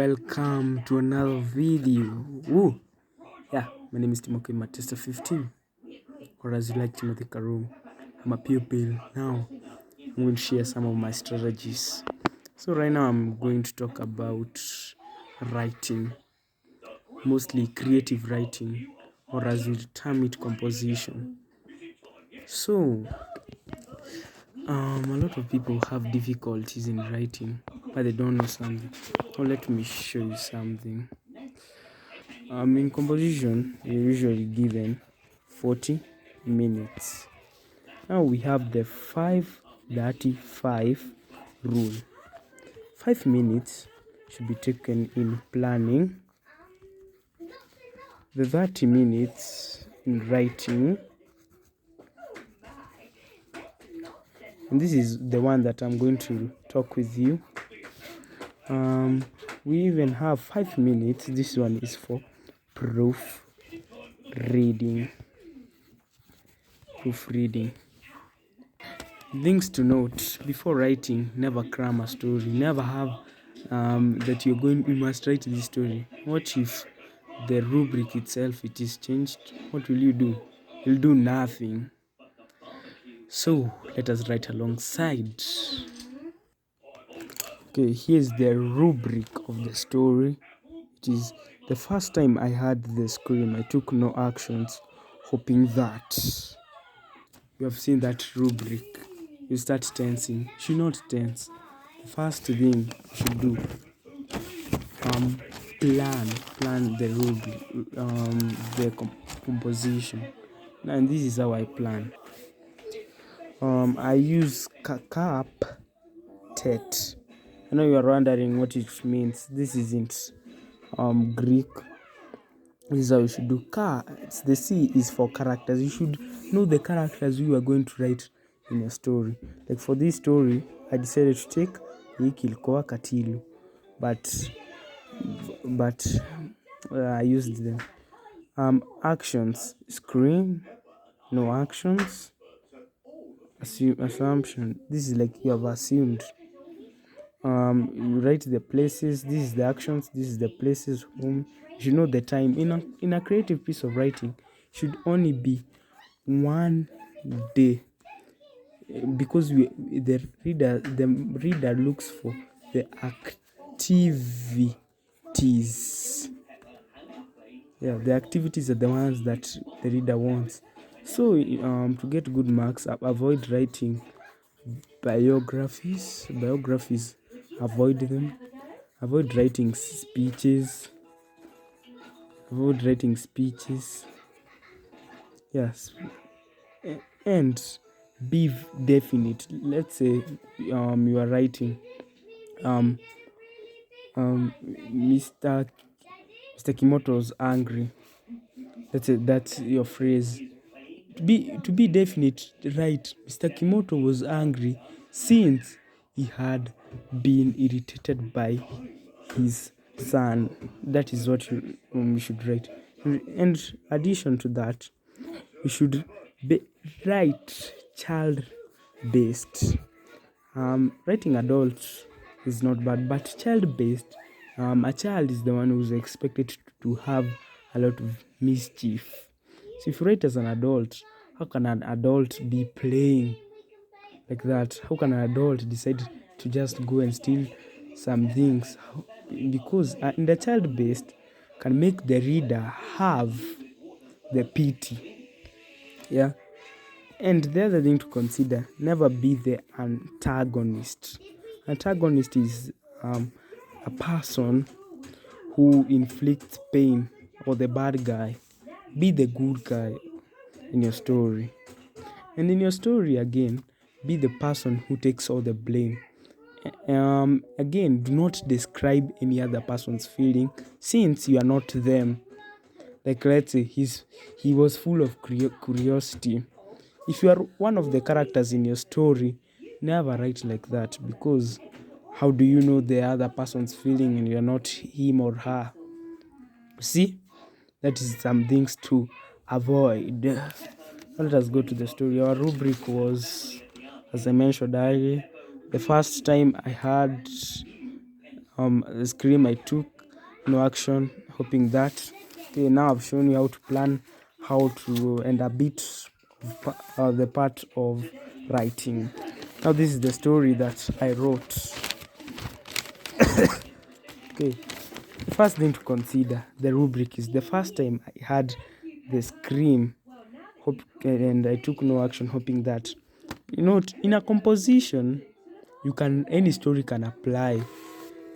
welcome to another video. Yeah, my name is Timothy Matesta 15, or as you like Timothy Karum. I'm a pupil. Now I'm going to share some of my strategies. So right now I'm going to talk about writing, mostly creative writing, or as we term it, composition. So a lot of people have difficulties in writing, but they don't know something. So let me show you something. In composition, you're usually given 40 minutes. Now we have the 5-35 rule. 5 minutes should be taken in planning, the 30 minutes in writing, and this is the one that I'm going to talk with you. We even have 5 minutes. This one is for proofreading. Things to note before writing: never cram a story. Never have that you must write this story. What if the rubric itself it is changed? What will you do? You'll do nothing. So let us write alongside. Okay, here's the rubric of the story. It is the first time I heard the scream, I took no actions, hoping that. You have seen that rubric. You start tensing. You should not tense. The first thing you should do, plan the rubric, the composition. And this is how I plan. I use cap tet. I know you are wondering what it means. This isn't Greek. This is how you should do. The C is for characters. You should know the characters you are going to write in a story. Like for this story, I decided to take Kilikoa Katilu, but I used them. Actions: scream, no actions. Assumption: this is like you have assumed. You write the places. This is the actions. This is the places. You should know the time. In a creative piece of writing, should only be 1 day, because the reader looks for the activities. Yeah, the activities are the ones that the reader wants. So to get good marks, avoid writing biographies. Avoid them. Avoid writing speeches. Yes. And be definite. Let's say you are writing Mr. Kimoto's angry. That's your phrase. To be definite, right? Mr. Kimoto was angry since he had been irritated by his son. That is what you should write. And addition to that, you should write child-based. Writing adult is not bad, but child-based, a child is the one who's expected to have a lot of mischief. So if you write as an adult, how can an adult be playing like that? How can an adult decide to just go and steal some things? Because in the child-based can make the reader have the pity. Yeah. And the other thing to consider: never be the antagonist. Antagonist is a person who inflicts pain, or the bad guy. Be the good guy in your story. And in your story, again, be the person who takes all the blame. Again, do not describe any other person's feeling, since you are not them. Like, let's say he was full of curiosity. If you are one of the characters in your story, never write like that, because how do you know the other person's feeling and you're not him or her? See, that is some things to avoid. Let us go to the story. Our rubric was, as I mentioned earlier, the first time I heard scream. I took no action, hoping that. Okay, now I've shown you how to plan, how to, and a bit of the part of writing. Now this is the story that I wrote. Okay, the first thing to consider, the rubric, is the first time I had the scream, and I took no action, hoping that, in a composition, any story can apply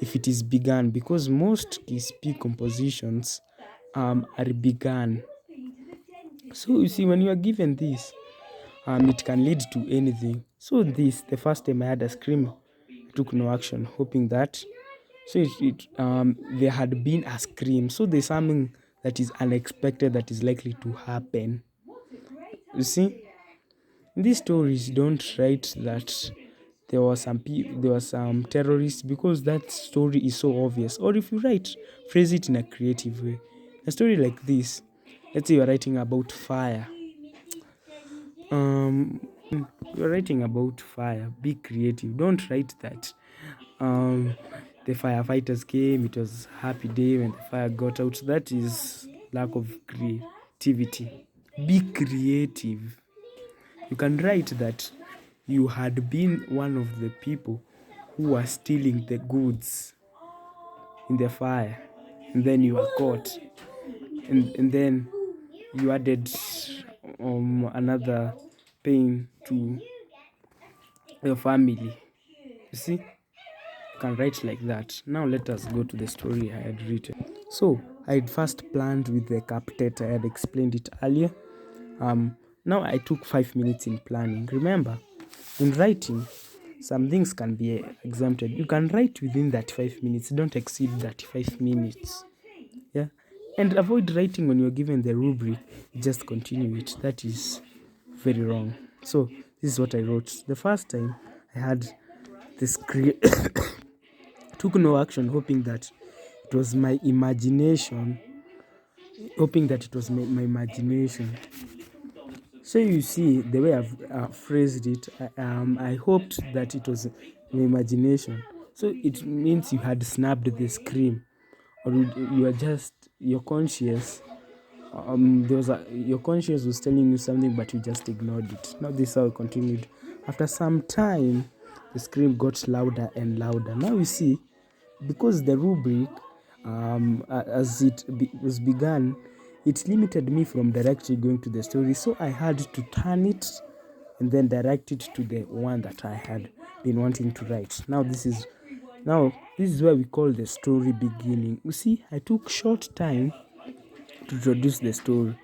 if it is begun, because most KSP compositions are begun. So you see, when you are given this, it can lead to anything. So the first time I had a scream, I took no action, hoping that. So there had been a scream. So there's something that is unexpected that is likely to happen. You see, in these stories, don't write that there was some terrorists, because that story is so obvious. Or if you write, phrase it in a creative way. A story like this, let's say you're writing about fire. You're writing about fire. Be creative. Don't write that. The firefighters came. It was a happy day when the fire got out. That is lack of creativity. Be creative. You can write that you had been one of the people who were stealing the goods in the fire, and then you were caught, and then you added another pain to your family. You see, you can write like that. Now let us go to the story I had written. So I had first planned with the captet. I had explained it earlier. Now I took 5 minutes in planning. Remember, in writing, some things can be exempted. You can write within that 5 minutes. Don't exceed that 5 minutes. Yeah, and avoid writing when you're given the rubric. Just continue it. That is very wrong. So this is what I wrote. The first time I had this took no action, hoping that it was my imagination. So you see, the way I've phrased it, I hoped that it was my imagination. So it means you had snapped the scream, or you are just your conscious. Your conscience was telling you something, but you just ignored it. Now this is how it continued. After some time, the scream got louder and louder. Now you see, because the rubric, as it was begun, it limited me from directly going to the story. So I had to turn it and then direct it to the one that I had been wanting to write. Now this is where we call the story beginning. You see, I took short time to introduce the story.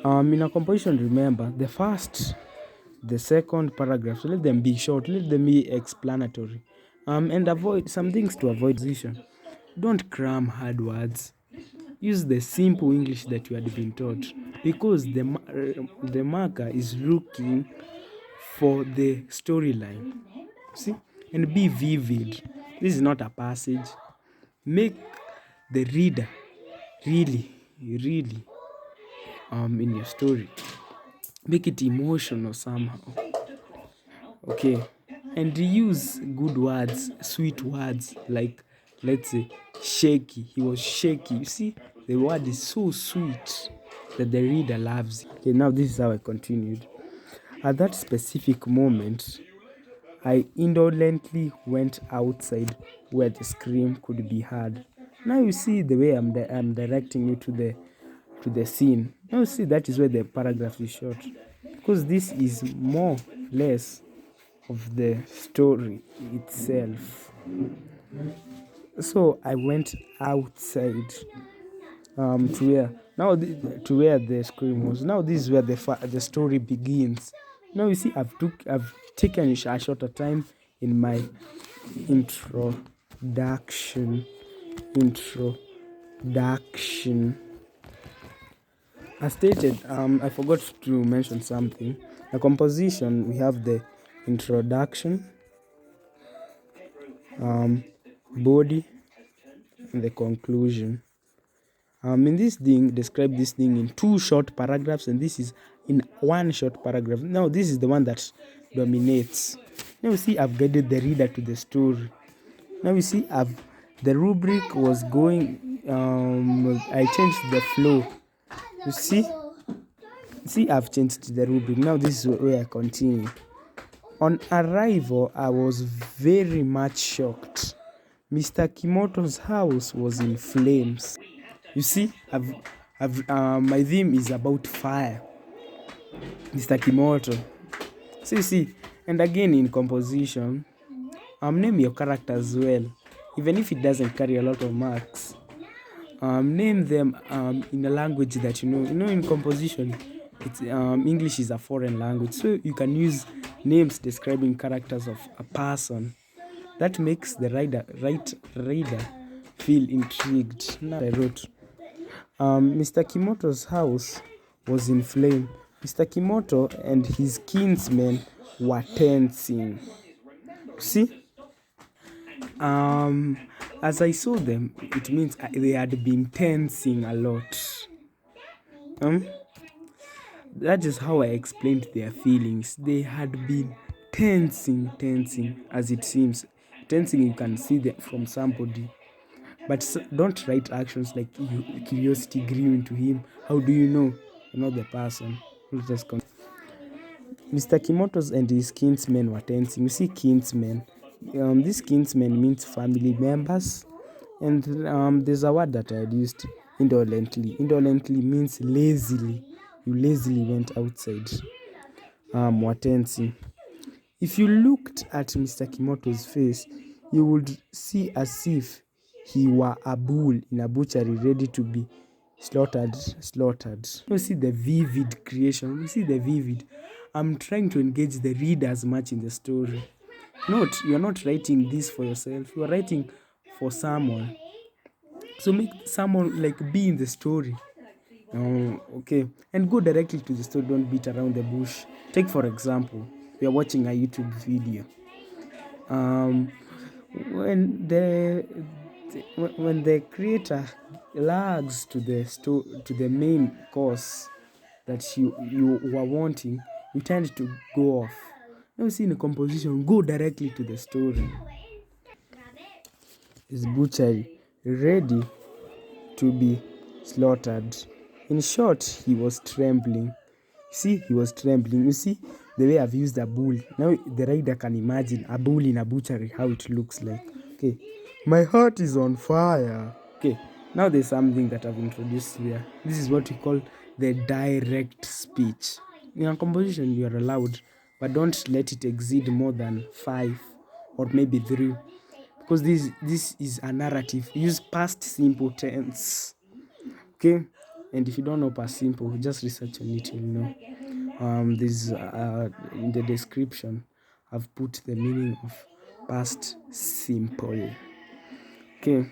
In a composition, remember, the first, the second paragraph, so let them be short, let them be explanatory. And avoid some things to avoid position. Don't cram hard words. Use the simple English that you had been taught, because the marker is looking for the storyline. See? And be vivid. This is not a passage. Make the reader really in your story. Make it emotional somehow. Okay. And use good words, sweet words, like, let's say, shaky. He was shaky. You see, the word is so sweet that the reader loves it. Okay, now this is how I continued. At that specific moment, I indolently went outside where the scream could be heard. Now you see the way I'm directing you to the scene. Now you see, that is where the paragraph is short, because this is more less of the story itself. So I went outside to where the scream was. Now this is where the story begins. Now you see, I've taken a shorter time in my introduction. As stated, I forgot to mention something. The composition, we have the introduction, body, and the conclusion. In this thing, describe this thing in 2 short paragraphs, and this is in 1 short paragraph. Now this is the one that dominates. Now you see, I've guided the reader to the story. Now you see, I've The rubric was going, I changed the flow. You see, I've changed the rubric. Now this is where I continue. On arrival, I was very much shocked. Mr. Kimoto's house was in flames. You see, my theme is about fire. Mr. Kimoto. So you see, and again in composition, name your character as well, even if it doesn't carry a lot of marks. Name them in a language that you know. You know, in composition, it's English is a foreign language, so you can use names describing characters of a person. That makes the reader feel intrigued. Now I wrote, Mr. Kimoto's house was in flame. Mr. Kimoto and his kinsmen were tensing. See, as I saw them, it means they had been tensing a lot. That is how I explained their feelings. They had been tensing, as it seems. Tensing, you can see that from somebody. But don't write actions like curiosity grew into him. How do you know? You're not the person. Mr. Kimoto's and his kinsmen were tensing. You see, kinsmen. This kinsmen means family members. And there's a word that I had used, indolently. Indolently means lazily. You lazily went outside. Were tensing. If you looked at Mr. Kimoto's face, you would see as if he were a bull in a butchery ready to be slaughtered. You see the vivid creation. You see the vivid. I'm trying to engage the reader as much in the story. You're not writing this for yourself. You're writing for someone. So make someone like be in the story. Okay. And go directly to the story. Don't beat around the bush. Take for example, we are watching a YouTube video. When the creator lags to the main course that you were wanting, you tend to go off. Now see, in a composition, go directly to the story. Is butchery ready to be slaughtered? In short, he was trembling. See, he was trembling. You see the way I've used a bull. Now the reader can imagine a bull in a butchery, how it looks like. Okay. My heart is on fire. Okay. Now there's something that I've introduced here. This is what we call the direct speech. In a composition, you are allowed, but don't let it exceed more than 5 or maybe 3. Because this is a narrative. Use past simple tense. Okay, and if you don't know past simple, just research on it. You'll know. This in the description, I've put the meaning of past simple. Okay,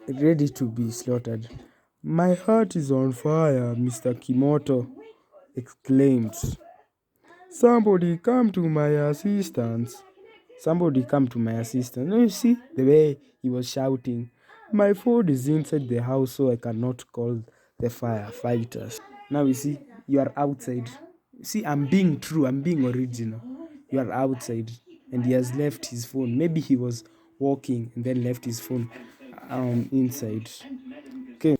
ready to be slaughtered. My heart is on fire, Mr. Kimoto exclaimed. Somebody come to my assistance. Somebody come to my assistance. Now you see the way he was shouting. My food is inside the house, so I cannot call the firefighters. Now you see, you are outside. See, I'm being true, I'm being original. You are outside, and he has left his phone. Maybe he was walking and then left his phone inside. Okay.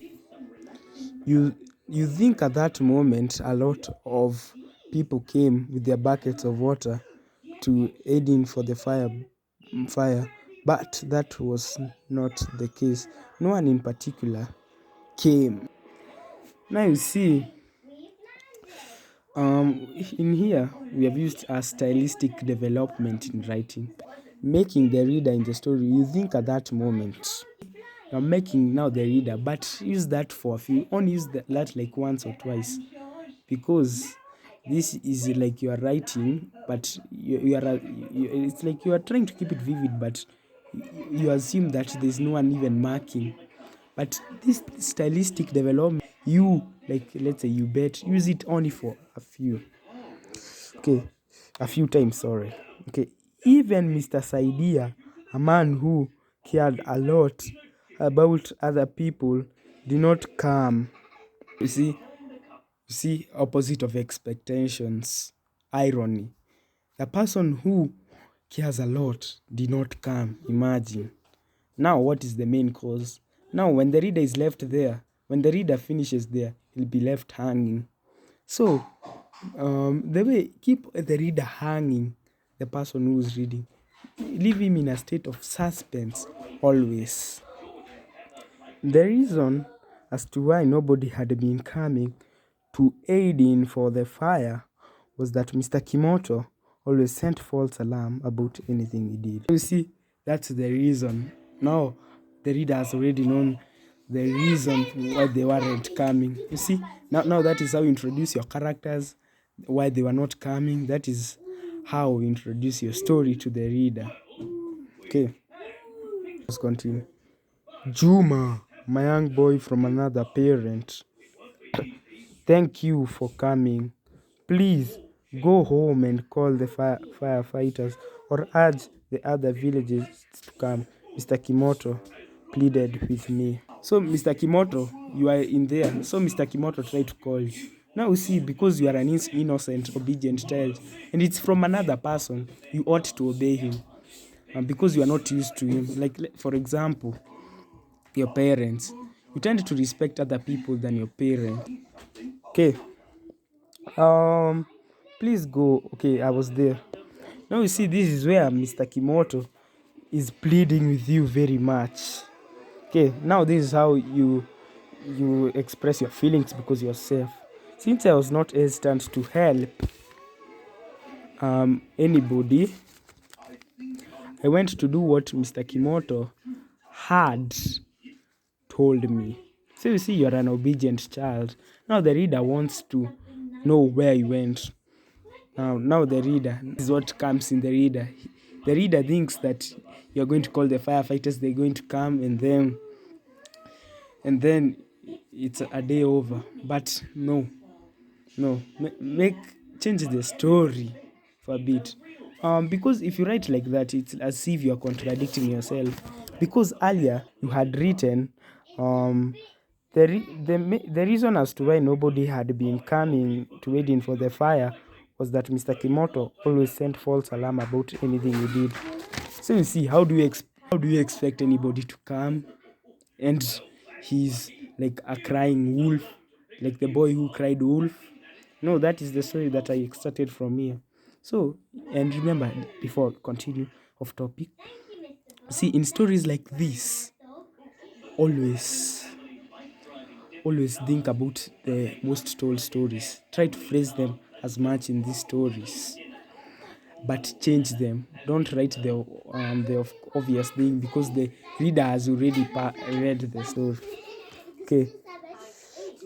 You think at that moment a lot of people came with their buckets of water to aid in for the fire, but that was not the case. No one in particular came. Now you see, in here we have used a stylistic development in writing, making the reader in the story. You think at that moment. You're making now the reader, but use that for a few. Only use that like once or twice, because this is like you are writing, but it's like you are trying to keep it vivid, but you assume that there's no one even marking. But this stylistic development, you like, let's say you bet, use it only for a few. Okay, a few times. Sorry. Okay, even Mr. Saidia, a man who cared a lot about other people, did not come. You see, opposite of expectations, irony. The person who cares a lot did not come. Imagine. Now, what is the main cause? Now, when the reader is left there, when the reader finishes there, he'll be left hanging. So, the way keep the reader hanging, the person who's reading, leave him in a state of suspense always. The reason as to why nobody had been coming to aid in for the fire was that Mr. Kimoto always sent false alarm about anything he did. You see, that's the reason. Now, the reader has already known the reason why they weren't coming. You see, now that is how you introduce your characters, why they were not coming. That is how you introduce your story to the reader. Okay, let's continue. Juma, my young boy from another parent. Thank you for coming. Please go home and call the firefighters or urge the other villages to come. Mr. Kimoto pleaded with me. So, Mr. Kimoto, you are in there. So, Mr. Kimoto tried to call you. Now, you see, because you are an innocent, obedient child, and it's from another person, you ought to obey him. Because you are not used to him. Like, for example, your parents. You tend to respect other people than your parents. Okay. Please go. Okay, I was there. Now you see, this is where Mr. Kimoto is pleading with you very much. Okay, now this is how you express your feelings because you're safe. Since I was not hesitant to help anybody, I went to do what Mr. Kimoto had told me. So you see, you're an obedient child. Now the reader wants to know where you went. Now the reader, this is what comes in the reader. The reader thinks that you're going to call the firefighters, they're going to come, and then it's a day over. But no, change the story for a bit. Because if you write like that, it's as if you're contradicting yourself. Because earlier you had written, the reason as to why nobody had been coming to waiting for the fire was that Mr. Kimoto always sent false alarm about anything you did. So you see, how do you expect anybody to come and he's like a crying wolf, like the boy who cried wolf? No, that is the story that I started from here. So, and remember, before I continue off topic, see, in stories like this, always think about the most told stories. Try to phrase them as much in these stories, but change them. Don't write the obvious thing because the reader has already read the story. Okay.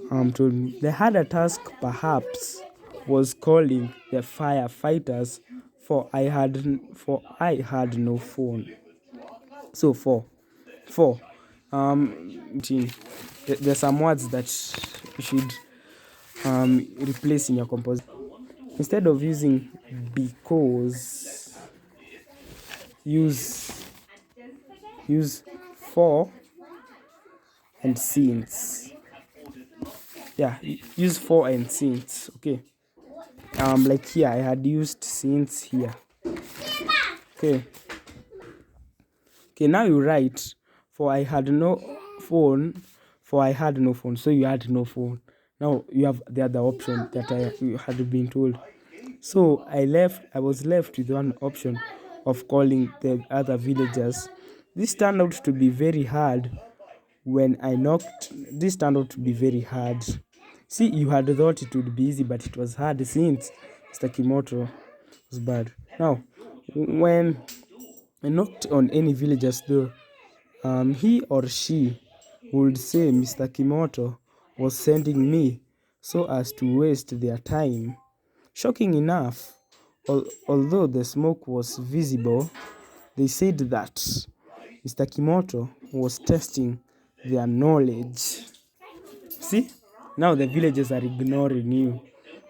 Told me the harder task perhaps was calling the firefighters, for I had no phone. So there's some words that you should replace in your composition. Instead of using because, use for and since. Yeah, use for and since. Okay. Like here I had used since here. Okay, now you write for I had no phone, so you had no phone. Now you have the other option that you had been told. So I was left with one option of calling the other villagers. This turned out to be very hard when I knocked. This turned out to be very hard. See, you had thought it would be easy, but it was hard since Mr. Kimoto was bad. Now, when I knocked on any villager's door, he or she would say Mr. Kimoto was sending me so as to waste their time. Shocking enough, although the smoke was visible, they said that Mr. Kimoto was testing their knowledge. See? Now the villagers are ignoring you.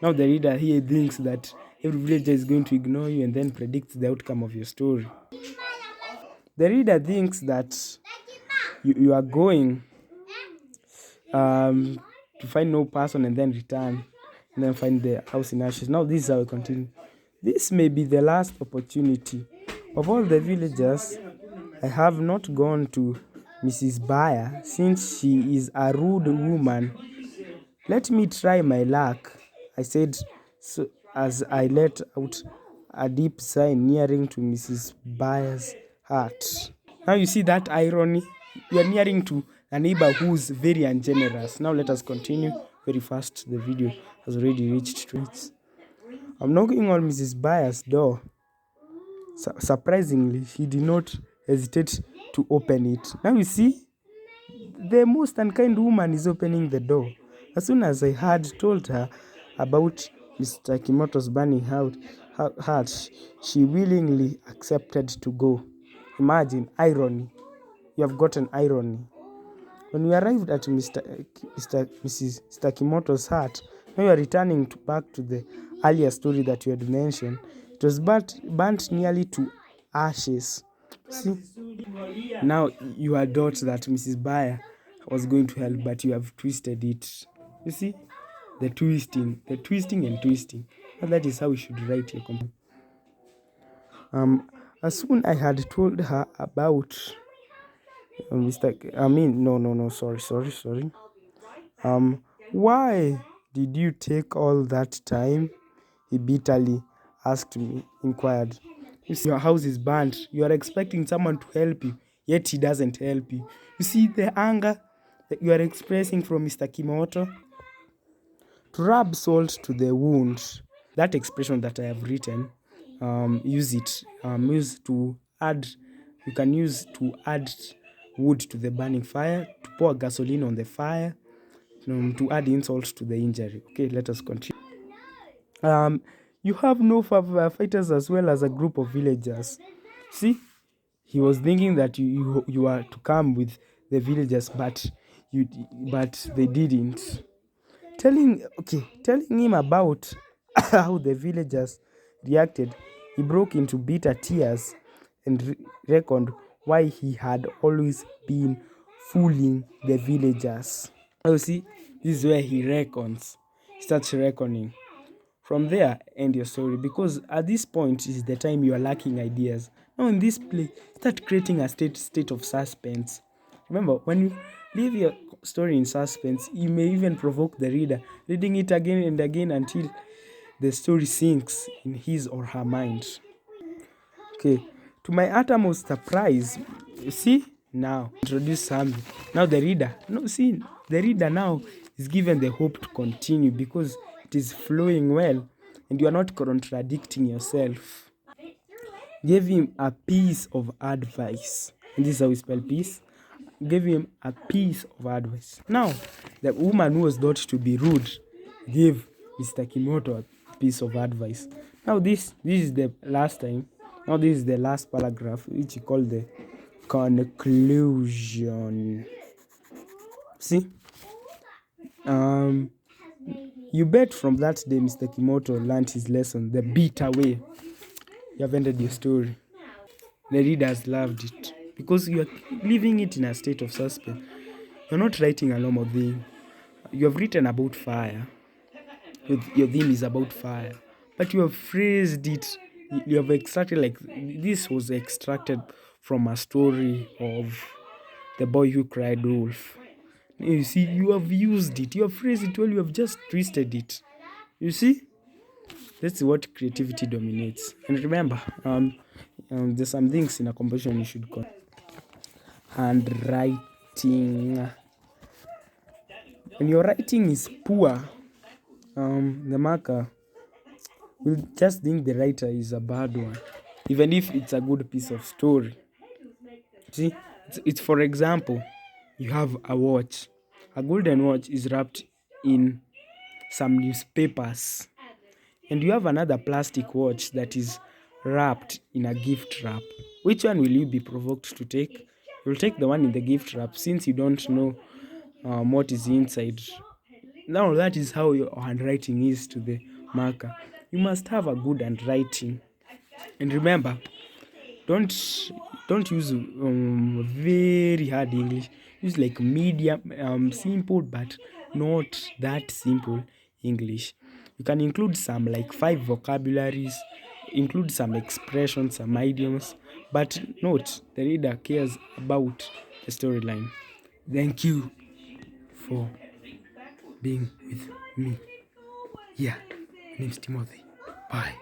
Now the reader here thinks that every villager is going to ignore you and then predicts the outcome of your story. The reader thinks that you are going to find no person and then return and then find the house in ashes. Now this is how we continue. This may be the last opportunity of all the villagers I have not gone to Mrs. Bayer since she is a rude woman. Let me try my luck, I said so, as I let out a deep sigh nearing to Mrs. Bayer's heart. Now you see that irony? You are nearing to a neighbor who's very ungenerous. Now let us continue very fast. The video has already reached 2 minutes. I'm knocking on Mrs. Bayer's door. Surprisingly, she did not hesitate to open it. Now you see, the most unkind woman is opening the door. As soon as I had told her about Mr. Kimoto's burning heart, she willingly accepted to go. Imagine irony. You have gotten irony. When we arrived at Mrs. Kimoto's hut, now you are returning back to the earlier story that you had mentioned. It was burnt nearly to ashes. See, now you had thought that Mrs. Bayer was going to help, but you have twisted it. You see, the twisting and twisting. And that is how you should write your composition. As soon I had told her about sorry. Why did you take all that time? He bitterly inquired. You see, your house is burnt. You are expecting someone to help you, yet he doesn't help you. You see the anger that you are expressing from Mr. Kimoto? To rub salt to the wound. That expression that I have written, use it. Use to add. You can use to add wood to the burning fire, to pour gasoline on the fire, to add insult to the injury. Okay, let us continue. You have no fighters as well as a group of villagers. See, he was thinking that you are to come with the villagers, but they didn't. Telling him about how the villagers reacted, he broke into bitter tears and reckoned why he had always been fooling the villagers. Oh, see, this is where he starts reckoning. From there, end your story, because at this point is the time you are lacking ideas. Now, in this play, start creating a state of suspense. Remember, when you leave your story in suspense, you may even provoke the reader, reading it again and again until the story sinks in his or her mind. Okay, to my uttermost surprise, you see, now introduce something. Now the reader now is given the hope to continue because it is flowing well and you are not contradicting yourself. Gave him a piece of advice. And this is how we spell peace. Gave him a piece of advice. Now, the woman who was thought to be rude gave Mr. Kimoto a piece of advice. Now, this is the last time. Now, this is the last paragraph, which he called the conclusion. See? You bet from that day Mr. Kimoto learned his lesson the bitter way. You have ended your story. The readers loved it because you are leaving it in a state of suspense. You're not writing a normal thing. You have written about fire. Your theme is about fire. But you have phrased it. You have extracted, like, this was extracted from a story of the boy who cried wolf. You see, you have used it. You have phrased it well. You have just twisted it. You see? That's what creativity dominates. And remember, there's some things in a composition you should call handwriting. When your writing is poor, the marker will just think the writer is a bad one, even if it's a good piece of story. See, it's for example, you have a watch. A golden watch is wrapped in some newspapers. And you have another plastic watch that is wrapped in a gift wrap. Which one will you be provoked to take? You'll take the one in the gift wrap since you don't know what is inside. Now that is how your handwriting is to the marker. You must have a good handwriting. And remember, don't use very hard English. Use like medium, simple but not that simple English. You can include some like 5 vocabularies, include some expressions, some idioms, but note the reader cares about the storyline. Thank you for being with me. Yeah, my name's Timothy. Bye.